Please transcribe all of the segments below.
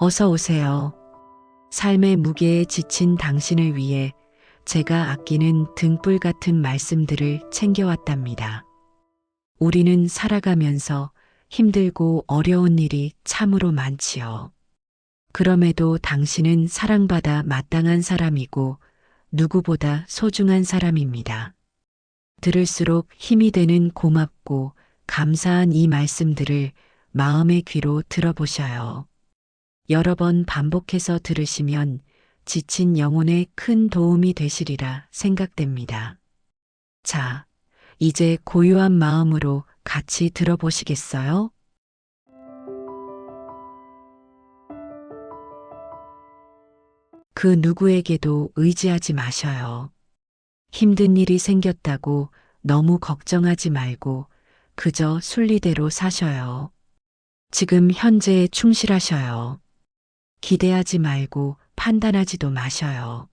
어서 오세요. 삶의 무게에 지친 당신을 위해 제가 아끼는 등불 같은 말씀들을 챙겨왔답니다. 우리는 살아가면서 힘들고 어려운 일이 참으로 많지요. 그럼에도 당신은 사랑받아 마땅한 사람이고 누구보다 소중한 사람입니다. 들을수록 힘이 되는 고맙고 감사한 이 말씀들을 마음의 귀로 들어보셔요. 여러 번 반복해서 들으시면 지친 영혼에 큰 도움이 되시리라 생각됩니다. 자, 이제 고요한 마음으로 같이 들어보시겠어요? 그 누구에게도 의지하지 마셔요. 힘든 일이 생겼다고 너무 걱정하지 말고 그저 순리대로 사셔요. 지금 현재에 충실하셔요. 기대하지 말고 판단하지도 마셔요.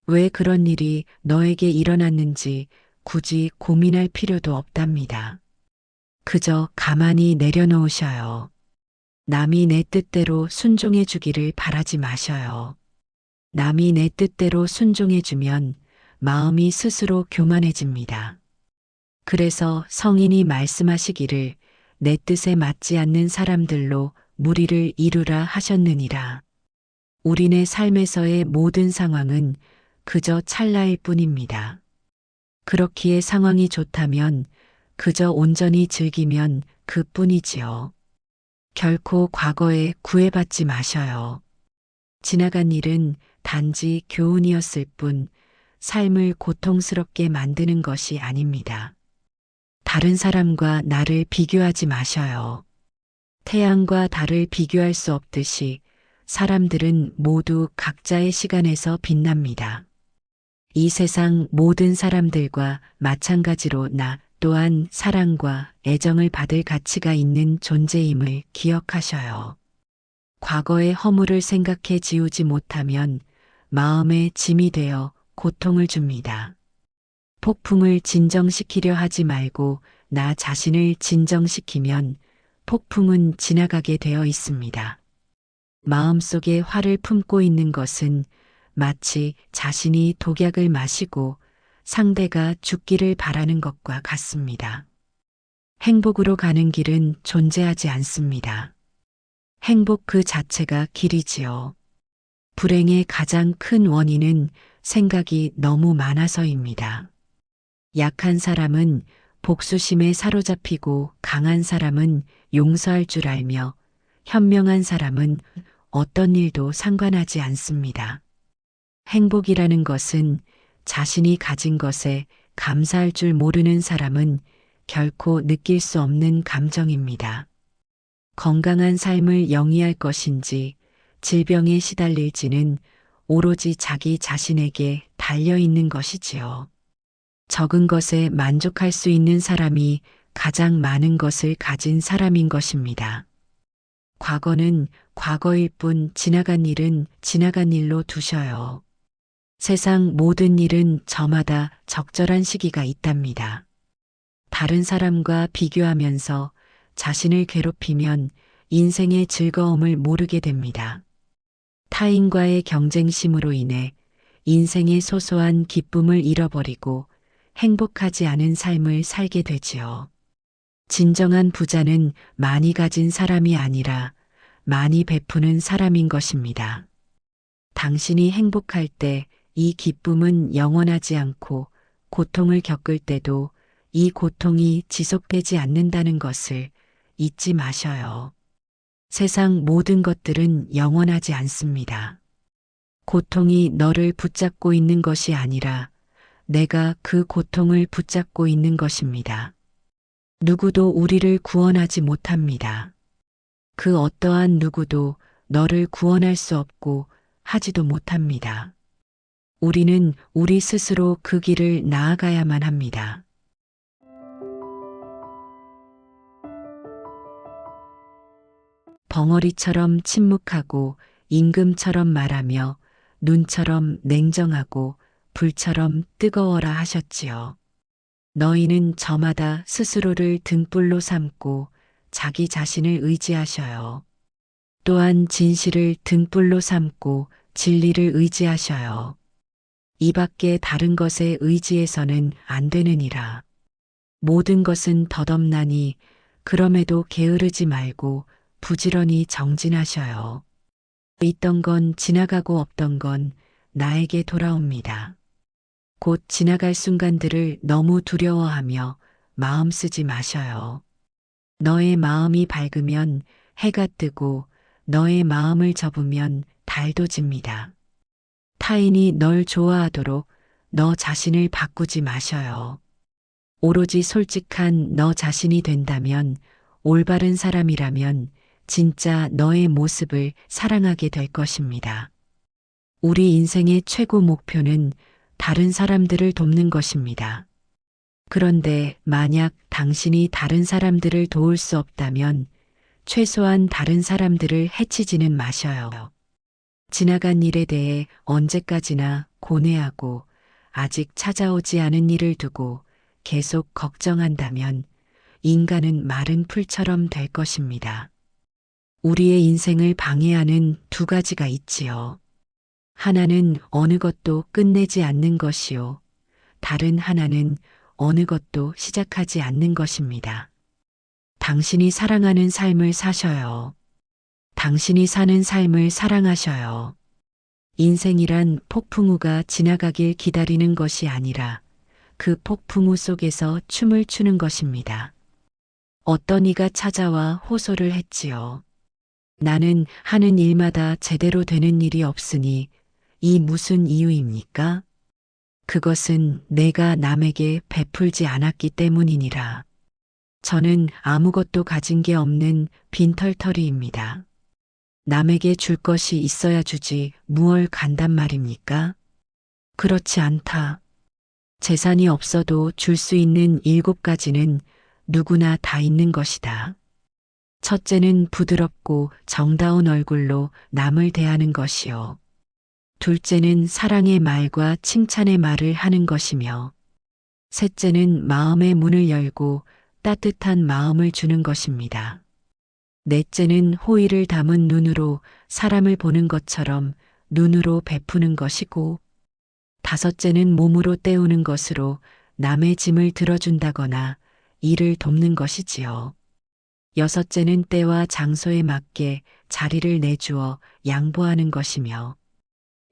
왜 그런 일이 너에게 일어났는지 굳이 고민할 필요도 없답니다. 그저 가만히 내려놓으셔요. 남이 내 뜻대로 순종해 주기를 바라지 마셔요. 남이 내 뜻대로 순종해 주면 마음이 스스로 교만해집니다. 그래서 성인이 말씀하시기를 내 뜻에 맞지 않는 사람들로 무리를 이루라 하셨느니라. 우리네 삶에서의 모든 상황은 그저 찰나일 뿐입니다. 그렇기에 상황이 좋다면 그저 온전히 즐기면 그뿐이지요. 결코 과거에 구애받지 마셔요. 지나간 일은 단지 교훈이었을 뿐 삶을 고통스럽게 만드는 것이 아닙니다. 다른 사람과 나를 비교하지 마셔요. 태양과 달을 비교할 수 없듯이 사람들은 모두 각자의 시간에서 빛납니다. 이 세상 모든 사람들과 마찬가지로 나 또한 사랑과 애정을 받을 가치가 있는 존재임을 기억하셔요. 과거의 허물을 생각해 지우지 못하면 마음에 짐이 되어 고통을 줍니다. 폭풍을 진정시키려 하지 말고 나 자신을 진정시키면 폭풍은 지나가게 되어 있습니다. 마음속에 화를 품고 있는 것은 마치 자신이 독약을 마시고 상대가 죽기를 바라는 것과 같습니다. 행복으로 가는 길은 존재하지 않습니다. 행복 그 자체가 길이지요. 불행의 가장 큰 원인은 생각이 너무 많아서입니다. 약한 사람은 복수심에 사로잡히고 강한 사람은 용서할 줄 알며 현명한 사람은 어떤 일도 상관하지 않습니다. 행복이라는 것은 자신이 가진 것에 감사할 줄 모르는 사람은 결코 느낄 수 없는 감정입니다. 건강한 삶을 영위할 것인지 질병에 시달릴지는 오로지 자기 자신에게 달려 있는 것이지요. 적은 것에 만족할 수 있는 사람이 가장 많은 것을 가진 사람인 것입니다. 과거는 과거일 뿐 지나간 일은 지나간 일로 두셔요. 세상 모든 일은 저마다 적절한 시기가 있답니다. 다른 사람과 비교하면서 자신을 괴롭히면 인생의 즐거움을 모르게 됩니다. 타인과의 경쟁심으로 인해 인생의 소소한 기쁨을 잃어버리고 행복하지 않은 삶을 살게 되지요. 진정한 부자는 많이 가진 사람이 아니라 많이 베푸는 사람인 것입니다. 당신이 행복할 때 이 기쁨은 영원하지 않고 고통을 겪을 때도 이 고통이 지속되지 않는다는 것을 잊지 마셔요. 세상 모든 것들은 영원하지 않습니다. 고통이 너를 붙잡고 있는 것이 아니라 내가 그 고통을 붙잡고 있는 것입니다. 누구도 우리를 구원하지 못합니다. 그 어떠한 누구도 너를 구원할 수 없고 하지도 못합니다. 우리는 우리 스스로 그 길을 나아가야만 합니다. 벙어리처럼 침묵하고 임금처럼 말하며 눈처럼 냉정하고 불처럼 뜨거워라 하셨지요. 너희는 저마다 스스로를 등불로 삼고 자기 자신을 의지하셔요. 또한 진실을 등불로 삼고 진리를 의지하셔요. 이 밖에 다른 것에 의지해서는 안 되느니라. 모든 것은 덧없나니 그럼에도 게으르지 말고 부지런히 정진하셔요. 있던 건 지나가고 없던 건 나에게 돌아옵니다. 곧 지나갈 순간들을 너무 두려워하며 마음 쓰지 마셔요. 너의 마음이 밝으면 해가 뜨고 너의 마음을 접으면 달도 집니다. 타인이 널 좋아하도록 너 자신을 바꾸지 마셔요. 오로지 솔직한 너 자신이 된다면, 올바른 사람이라면 진짜 너의 모습을 사랑하게 될 것입니다. 우리 인생의 최고 목표는 다른 사람들을 돕는 것입니다. 그런데 만약 당신이 다른 사람들을 도울 수 없다면 최소한 다른 사람들을 해치지는 마셔요. 지나간 일에 대해 언제까지나 고뇌하고 아직 찾아오지 않은 일을 두고 계속 걱정한다면 인간은 마른 풀처럼 될 것입니다. 우리의 인생을 방해하는 두 가지가 있지요. 하나는 어느 것도 끝내지 않는 것이요. 다른 하나는 어느 것도 시작하지 않는 것입니다. 당신이 사랑하는 삶을 사셔요. 당신이 사는 삶을 사랑하셔요. 인생이란 폭풍우가 지나가길 기다리는 것이 아니라 그 폭풍우 속에서 춤을 추는 것입니다. 어떤 이가 찾아와 호소를 했지요. 나는 하는 일마다 제대로 되는 일이 없으니 이 무슨 이유입니까? 그것은 내가 남에게 베풀지 않았기 때문이니라. 저는 아무것도 가진 게 없는 빈털터리입니다. 남에게 줄 것이 있어야 주지 무얼 간단 말입니까? 그렇지 않다. 재산이 없어도 줄 수 있는 7가지는 누구나 다 있는 것이다. 첫째는 부드럽고 정다운 얼굴로 남을 대하는 것이요. 둘째는 사랑의 말과 칭찬의 말을 하는 것이며, 셋째는 마음의 문을 열고 따뜻한 마음을 주는 것입니다. 넷째는 호의를 담은 눈으로 사람을 보는 것처럼 눈으로 베푸는 것이고, 다섯째는 몸으로 때우는 것으로 남의 짐을 들어준다거나 일을 돕는 것이지요. 여섯째는 때와 장소에 맞게 자리를 내주어 양보하는 것이며,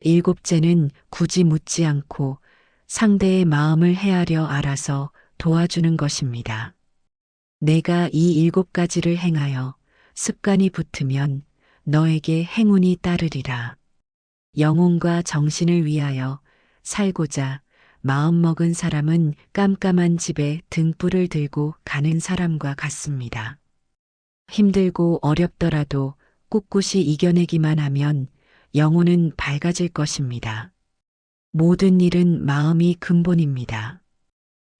일곱째는 굳이 묻지 않고 상대의 마음을 헤아려 알아서 도와주는 것입니다. 내가 이 7가지를 행하여 습관이 붙으면 너에게 행운이 따르리라. 영혼과 정신을 위하여 살고자 마음먹은 사람은 깜깜한 집에 등불을 들고 가는 사람과 같습니다. 힘들고 어렵더라도 꿋꿋이 이겨내기만 하면 영혼은 밝아질 것입니다. 모든 일은 마음이 근본입니다.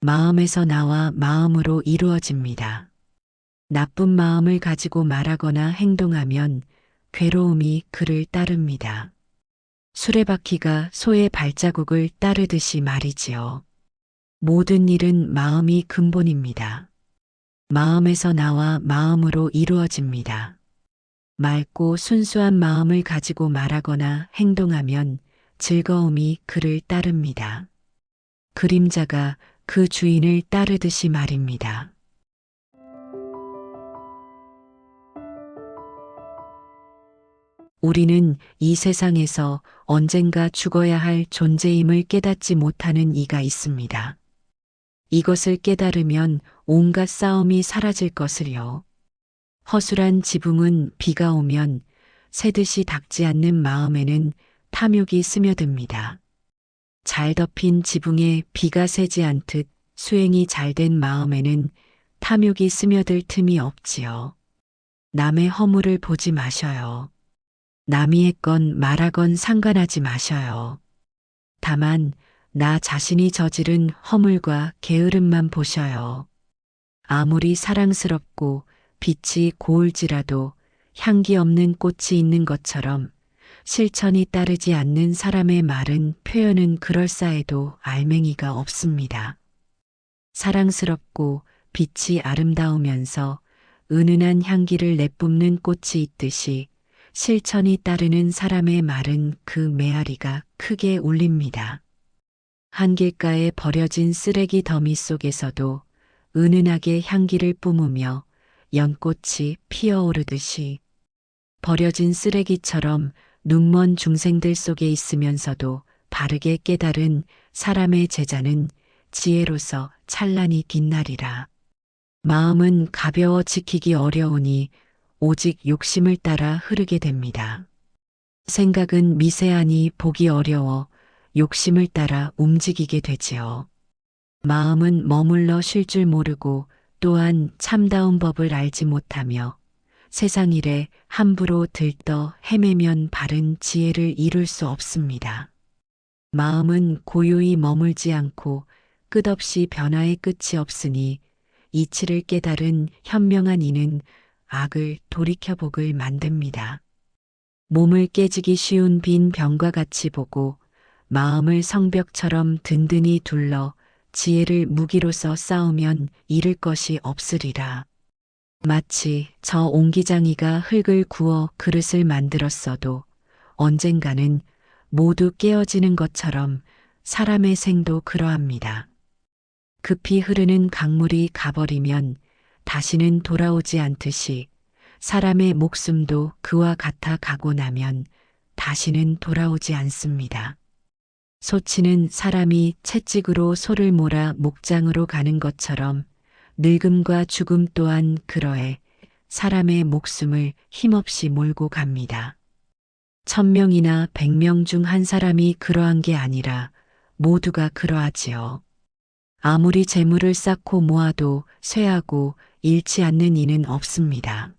마음에서 나와 마음으로 이루어집니다. 나쁜 마음을 가지고 말하거나 행동하면 괴로움이 그를 따릅니다. 수레바퀴가 소의 발자국을 따르듯이 말이지요. 모든 일은 마음이 근본입니다. 마음에서 나와 마음으로 이루어집니다. 맑고 순수한 마음을 가지고 말하거나 행동하면 즐거움이 그를 따릅니다. 그림자가 그 주인을 따르듯이 말입니다. 우리는 이 세상에서 언젠가 죽어야 할 존재임을 깨닫지 못하는 이가 있습니다. 이것을 깨달으면 온갖 싸움이 사라질 것을요. 허술한 지붕은 비가 오면 새듯이 닦지 않는 마음에는 탐욕이 스며듭니다. 잘 덮인 지붕에 비가 새지 않듯 수행이 잘된 마음에는 탐욕이 스며들 틈이 없지요. 남의 허물을 보지 마셔요. 남이 했건 말하건 상관하지 마셔요. 다만 나 자신이 저지른 허물과 게으름만 보셔요. 아무리 사랑스럽고 빛이 고울지라도 향기 없는 꽃이 있는 것처럼 실천이 따르지 않는 사람의 말은 표현은 그럴싸해도 알맹이가 없습니다. 사랑스럽고 빛이 아름다우면서 은은한 향기를 내뿜는 꽃이 있듯이 실천이 따르는 사람의 말은 그 메아리가 크게 울립니다. 한길가에 버려진 쓰레기 더미 속에서도 은은하게 향기를 뿜으며 연꽃이 피어오르듯이 버려진 쓰레기처럼 눈먼 중생들 속에 있으면서도 바르게 깨달은 사람의 제자는 지혜로서 찬란히 빛나리라. 마음은 가벼워 지키기 어려우니 오직 욕심을 따라 흐르게 됩니다. 생각은 미세하니 보기 어려워 욕심을 따라 움직이게 되지요. 마음은 머물러 쉴 줄 모르고 또한 참다운 법을 알지 못하며 세상 일에 함부로 들떠 헤매면 바른 지혜를 이룰 수 없습니다. 마음은 고요히 머물지 않고 끝없이 변화의 끝이 없으니 이치를 깨달은 현명한 이는 악을 돌이켜복을 만듭니다. 몸을 깨지기 쉬운 빈 병과 같이 보고 마음을 성벽처럼 든든히 둘러 지혜를 무기로서 쌓으면 잃을 것이 없으리라. 마치 저 옹기장이가 흙을 구워 그릇을 만들었어도 언젠가는 모두 깨어지는 것처럼 사람의 생도 그러합니다. 급히 흐르는 강물이 가버리면 다시는 돌아오지 않듯이 사람의 목숨도 그와 같아 가고 나면 다시는 돌아오지 않습니다. 소치는 사람이 채찍으로 소를 몰아 목장으로 가는 것처럼 늙음과 죽음 또한 그러해 사람의 목숨을 힘없이 몰고 갑니다. 1000명이나 100명 중 한 사람이 그러한 게 아니라 모두가 그러하지요. 아무리 재물을 쌓고 모아도 쇠하고 잃지 않는 이는 없습니다.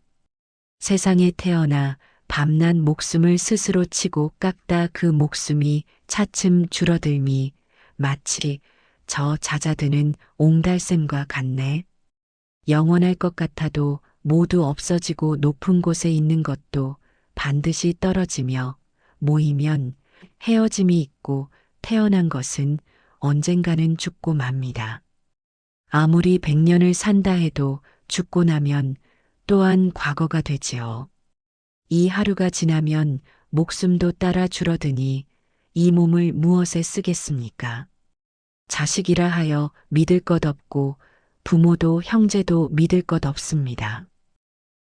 세상에 태어나 밤낮 목숨을 스스로 치고 깎다 그 목숨이 차츰 줄어들미 마치 저 잦아드는 옹달샘과 같네. 영원할 것 같아도 모두 없어지고 높은 곳에 있는 것도 반드시 떨어지며 모이면 헤어짐이 있고 태어난 것은 언젠가는 죽고 맙니다. 아무리 100년을 산다 해도 죽고 나면 또한 과거가 되지요. 이 하루가 지나면 목숨도 따라 줄어드니 이 몸을 무엇에 쓰겠습니까? 자식이라 하여 믿을 것 없고 부모도 형제도 믿을 것 없습니다.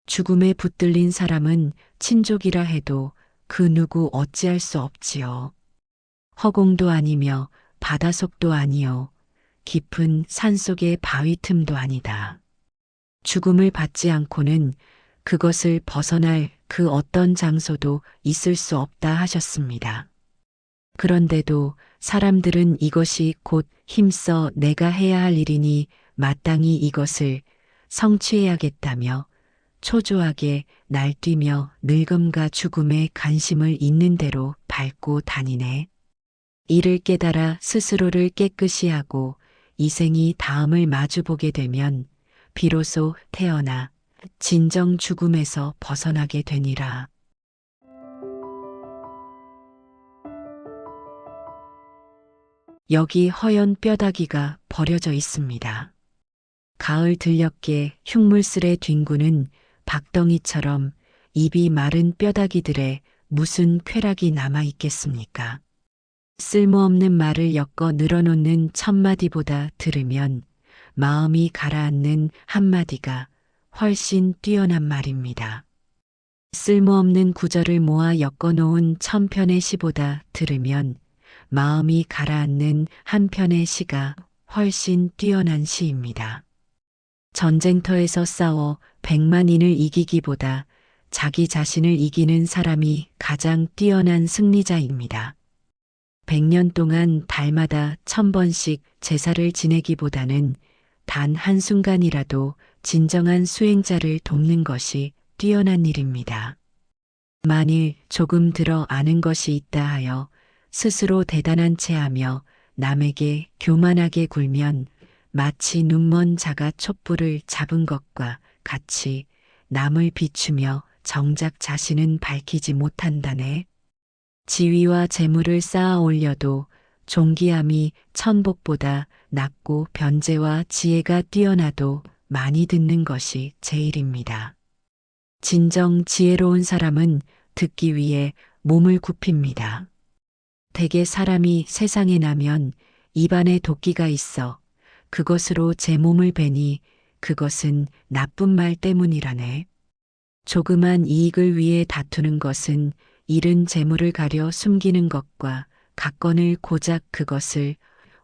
죽음에 붙들린 사람은 친족이라 해도 그 누구 어찌할 수 없지요. 허공도 아니며 바다속도 아니요 깊은 산속의 바위 틈도 아니다. 죽음을 받지 않고는 그것을 벗어날 그 어떤 장소도 있을 수 없다 하셨습니다. 그런데도 사람들은 이것이 곧 힘써 내가 해야 할 일이니 마땅히 이것을 성취해야겠다며 초조하게 날뛰며 늙음과 죽음에 관심을 있는 대로 밟고 다니네. 이를 깨달아 스스로를 깨끗이 하고 이생이 다음을 마주보게 되면 비로소 태어나 진정 죽음에서 벗어나게 되니라. 여기 허연 뼈다귀가 버려져 있습니다. 가을 들녘에 흉물스레 뒹구는 박덩이처럼 입이 마른 뼈다귀들의 무슨 쾌락이 남아 있겠습니까? 쓸모없는 말을 엮어 늘어놓는 1000마디보다 들으면 마음이 가라앉는 한마디가 훨씬 뛰어난 말입니다. 쓸모없는 구절을 모아 엮어놓은 1000편의 시보다 들으면 마음이 가라앉는 한 편의 시가 훨씬 뛰어난 시입니다. 전쟁터에서 싸워 100만인을 이기기보다 자기 자신을 이기는 사람이 가장 뛰어난 승리자입니다. 100년 동안 달마다 1000번씩 제사를 지내기보다는 단 한순간이라도 진정한 수행자를 돕는 것이 뛰어난 일입니다. 만일 조금 들어 아는 것이 있다 하여 스스로 대단한 체 하며 남에게 교만하게 굴면 마치 눈먼 자가 촛불을 잡은 것과 같이 남을 비추며 정작 자신은 밝히지 못한다네. 지위와 재물을 쌓아 올려도 존귀함이 천복보다 낮고 변제와 지혜가 뛰어나도 많이 듣는 것이 제일입니다. 진정 지혜로운 사람은 듣기 위해 몸을 굽힙니다. 대개 사람이 세상에 나면 입안에 도끼가 있어 그것으로 제 몸을 베니 그것은 나쁜 말 때문이라네. 조그만 이익을 위해 다투는 것은 잃은 재물을 가려 숨기는 것과 각건을 고작 그것을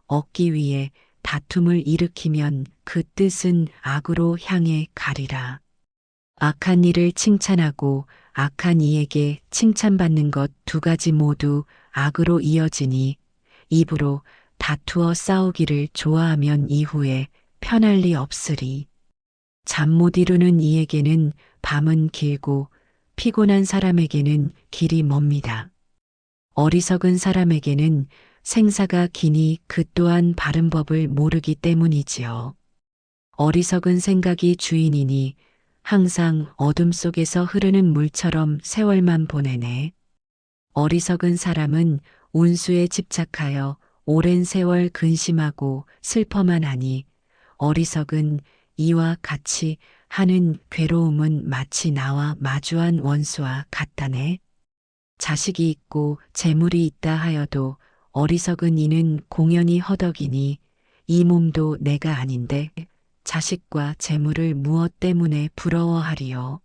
얻기 위해 다툼을 일으키면 그 뜻은 악으로 향해 가리라. 악한 일을 칭찬하고 악한 이에게 칭찬받는 것 두 가지 모두 악으로 이어지니 입으로 다투어 싸우기를 좋아하면 이후에 편할 리 없으리. 잠 못 이루는 이에게는 밤은 길고 피곤한 사람에게는 길이 멉니다. 어리석은 사람에게는 생사가 기니 그 또한 바른 법을 모르기 때문이지요. 어리석은 생각이 주인이니 항상 어둠 속에서 흐르는 물처럼 세월만 보내네. 어리석은 사람은 운수에 집착하여 오랜 세월 근심하고 슬퍼만 하니 어리석은 이와 같이 하는 괴로움은 마치 나와 마주한 원수와 같다네. 자식이 있고 재물이 있다 하여도 어리석은 이는 공연히 허덕이니 이 몸도 내가 아닌데 자식과 재물을 무엇 때문에 부러워하리요.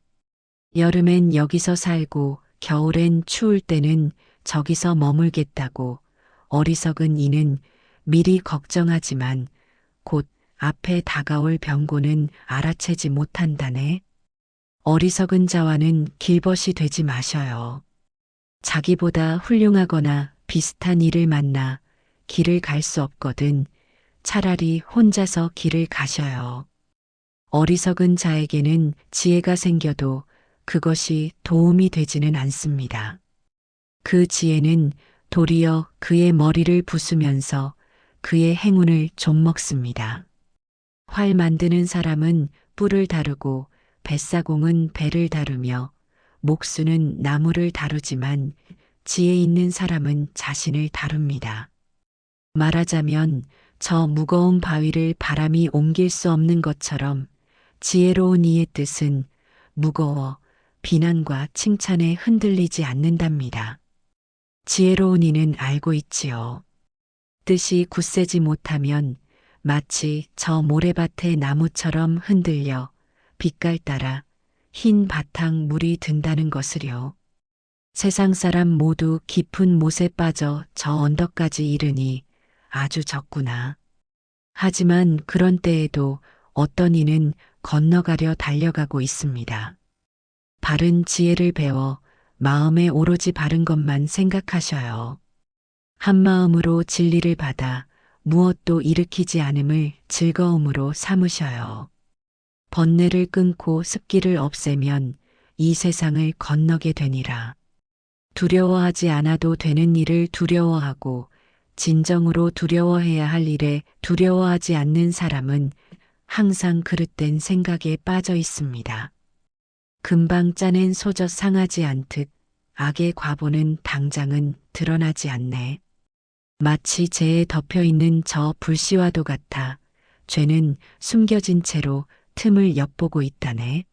여름엔 여기서 살고 겨울엔 추울 때는 저기서 머물겠다고 어리석은 이는 미리 걱정하지만 곧 앞에 다가올 병고는 알아채지 못한다네. 어리석은 자와는 길벗이 되지 마셔요. 자기보다 훌륭하거나 비슷한 이를 만나 길을 갈 수 없거든 차라리 혼자서 길을 가셔요. 어리석은 자에게는 지혜가 생겨도 그것이 도움이 되지는 않습니다. 그 지혜는 도리어 그의 머리를 부수면서 그의 행운을 좀먹습니다. 활 만드는 사람은 뿔을 다루고 뱃사공은 배를 다루며 목수는 나무를 다루지만 지혜 있는 사람은 자신을 다룹니다. 말하자면 저 무거운 바위를 바람이 옮길 수 없는 것처럼 지혜로운 이의 뜻은 무거워 비난과 칭찬에 흔들리지 않는답니다. 지혜로운 이는 알고 있지요. 뜻이 굳세지 못하면 마치 저 모래밭의 나무처럼 흔들려 빛깔 따라 흰 바탕 물이 든다는 것을요. 세상 사람 모두 깊은 못에 빠져 저 언덕까지 이르니 아주 적구나. 하지만 그런 때에도 어떤 이는 건너가려 달려가고 있습니다. 바른 지혜를 배워 마음에 오로지 바른 것만 생각하셔요. 한 마음으로 진리를 받아 무엇도 일으키지 않음을 즐거움으로 삼으셔요. 번뇌를 끊고 습기를 없애면 이 세상을 건너게 되니라. 두려워하지 않아도 되는 일을 두려워하고 진정으로 두려워해야 할 일에 두려워하지 않는 사람은 항상 그릇된 생각에 빠져 있습니다. 금방 짜낸 소젖 상하지 않듯 악의 과보는 당장은 드러나지 않네. 마치 재에 덮여있는 저 불씨와도 같아 죄는 숨겨진 채로 틈을 엿보고 있다네.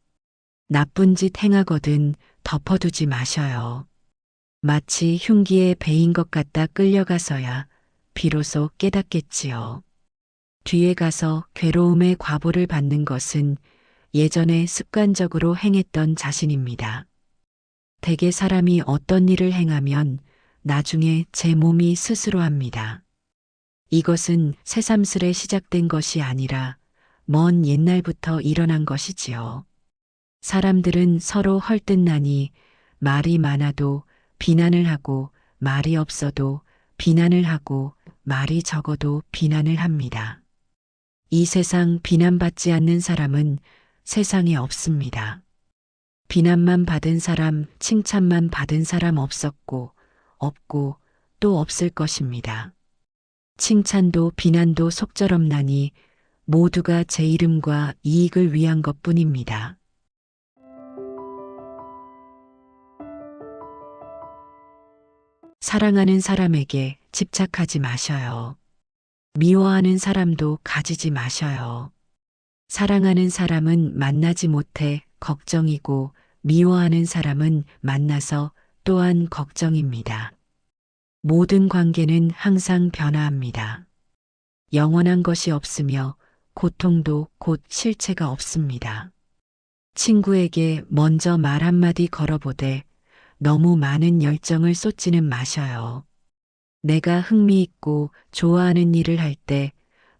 나쁜 짓 행하거든 덮어두지 마셔요. 마치 흉기에 베인 것 같다 끌려가서야 비로소 깨닫겠지요. 뒤에 가서 괴로움의 과보를 받는 것은 예전에 습관적으로 행했던 자신입니다. 대개 사람이 어떤 일을 행하면 나중에 제 몸이 스스로 합니다. 이것은 새삼스레 시작된 것이 아니라 먼 옛날부터 일어난 것이지요. 사람들은 서로 헐뜯나니 말이 많아도 비난을 하고 말이 없어도 비난을 하고 말이 적어도 비난을 합니다. 이 세상 비난받지 않는 사람은 세상에 없습니다. 비난만 받은 사람, 칭찬만 받은 사람 없었고, 없고 또 없을 것입니다. 칭찬도 비난도 속절없나니 모두가 제 이름과 이익을 위한 것뿐입니다. 사랑하는 사람에게 집착하지 마셔요. 미워하는 사람도 가지지 마셔요. 사랑하는 사람은 만나지 못해 걱정이고 미워하는 사람은 만나서 또한 걱정입니다. 모든 관계는 항상 변화합니다. 영원한 것이 없으며 고통도 곧 실체가 없습니다. 친구에게 먼저 말 한마디 걸어보되 너무 많은 열정을 쏟지는 마셔요. 내가 흥미있고 좋아하는 일을 할 때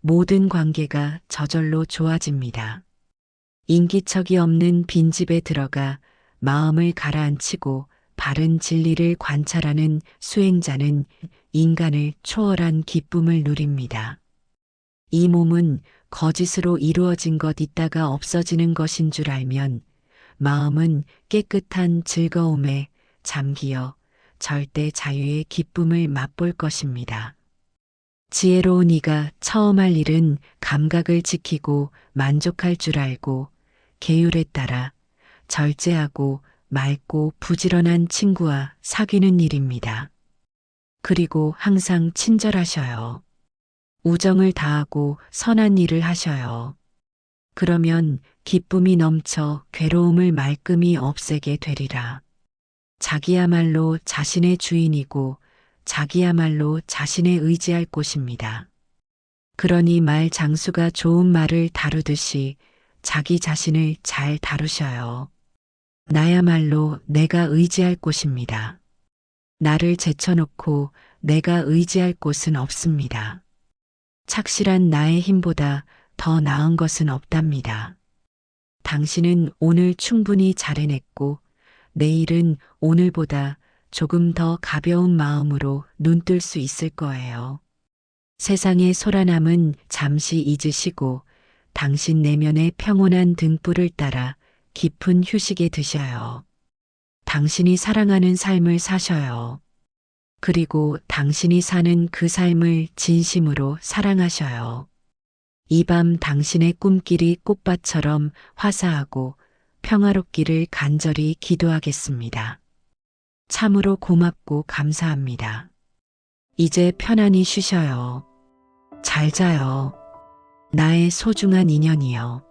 모든 관계가 저절로 좋아집니다. 인기척이 없는 빈집에 들어가 마음을 가라앉히고 바른 진리를 관찰하는 수행자는 인간을 초월한 기쁨을 누립니다. 이 몸은 거짓으로 이루어진 것 있다가 없어지는 것인 줄 알면 마음은 깨끗한 즐거움에 잠기어 절대 자유의 기쁨을 맛볼 것입니다. 지혜로운 이가 처음 할 일은 감각을 지키고 만족할 줄 알고 계율에 따라 절제하고 맑고 부지런한 친구와 사귀는 일입니다. 그리고 항상 친절하셔요. 우정을 다하고 선한 일을 하셔요. 그러면 기쁨이 넘쳐 괴로움을 말끔히 없애게 되리라. 자기야말로 자신의 주인이고 자기야말로 자신에 의지할 곳입니다. 그러니 말 장수가 좋은 말을 다루듯이 자기 자신을 잘 다루셔요. 나야말로 내가 의지할 곳입니다. 나를 제쳐놓고 내가 의지할 곳은 없습니다. 착실한 나의 힘보다 더 나은 것은 없답니다. 당신은 오늘 충분히 잘 해냈고 내일은 오늘보다 조금 더 가벼운 마음으로 눈뜰 수 있을 거예요. 세상의 소란함은 잠시 잊으시고 당신 내면의 평온한 등불을 따라 깊은 휴식에 드셔요. 당신이 사랑하는 삶을 사셔요. 그리고 당신이 사는 그 삶을 진심으로 사랑하셔요. 이 밤 당신의 꿈길이 꽃밭처럼 화사하고 평화롭기를 간절히 기도하겠습니다. 참으로 고맙고 감사합니다. 이제 편안히 쉬셔요. 잘 자요. 나의 소중한 인연이요.